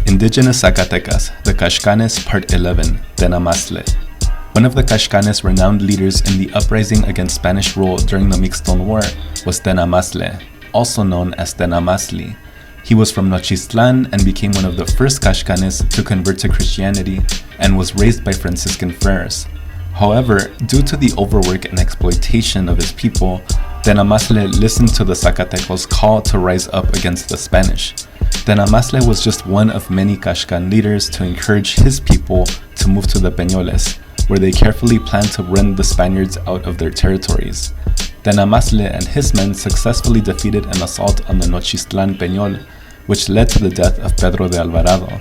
Indigenous Zacatecas, the Caxcanes, Part 11, Tenamaztle. One of the Caxcanes' renowned leaders in the uprising against Spanish rule during the Mixton War was Tenamaztle, also known as Tenamazli. He was from Nochistlán and became one of the first Caxcanes to convert to Christianity and was raised by Franciscan friars. However, due to the overwork and exploitation of his people, Tenamaztle listened to the Zacatecos' call to rise up against the Spanish. Tenamaztle was just one of many Caxcan leaders to encourage his people to move to the Peñoles, where they carefully planned to rend the Spaniards out of their territories. Tenamaztle and his men successfully defeated an assault on the Nochistlán Peñol, which led to the death of Pedro de Alvarado.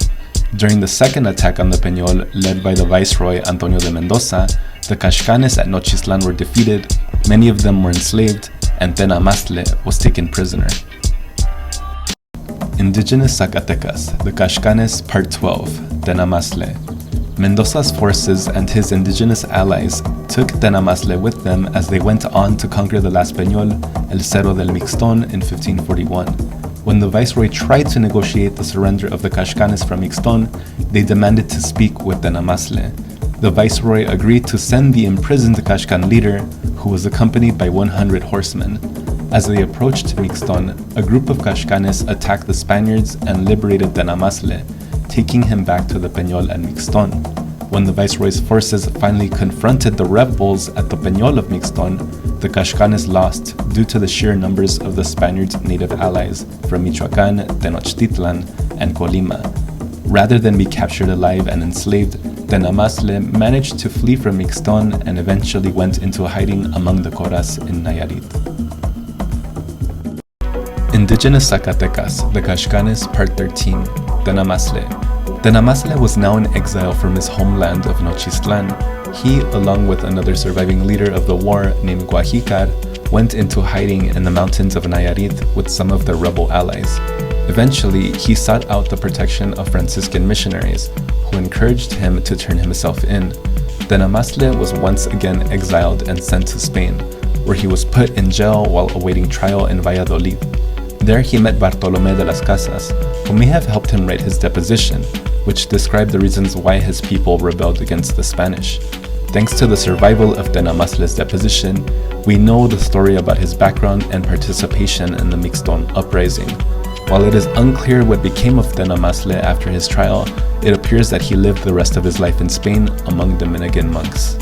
During the second attack on the Peñol, led by the Viceroy Antonio de Mendoza, the Caxcanes at Nochistlán were defeated, many of them were enslaved, and Tenamaztle was taken prisoner. Indigenous Zacatecas, the Caxcanes, Part 12, Tenamaztle. Mendoza's forces and his indigenous allies took Tenamaztle with them as they went on to conquer the Las Peñol, El Cerro del Mixton in 1541. When the Viceroy tried to negotiate the surrender of the Caxcanes from Mixton, they demanded to speak with Tenamaztle. The Viceroy agreed to send the imprisoned Caxcan leader, who was accompanied by 100 horsemen. As they approached Mixton, a group of Caxcanes attacked the Spaniards and liberated Tenamaztle, taking him back to the Peñol and Mixton. When the Viceroy's forces finally confronted the rebels at the Peñol of Mixton, the Caxcanes lost due to the sheer numbers of the Spaniards' native allies from Michoacán, Tenochtitlan, and Colima. Rather than be captured alive and enslaved, Tenamaztle managed to flee from Mixton and eventually went into hiding among the Coras in Nayarit. Indigenous Zacatecas, the Caxcanes, Part 13, Tenamaztle. Tenamaztle was now in exile from his homeland of Nochistlán. He, along with another surviving leader of the war named Guajicar, went into hiding in the mountains of Nayarit with some of their rebel allies. Eventually, he sought out the protection of Franciscan missionaries, who encouraged him to turn himself in. Tenamaztle was once again exiled and sent to Spain, where he was put in jail while awaiting trial in Valladolid. There he met Bartolomé de las Casas, who may have helped him write his deposition, which described the reasons why his people rebelled against the Spanish. Thanks to the survival of Tenamaztle's deposition, we know the story about his background and participation in the Mixton uprising. While it is unclear what became of Tenamaztle after his trial, it appears that he lived the rest of his life in Spain among Dominican monks.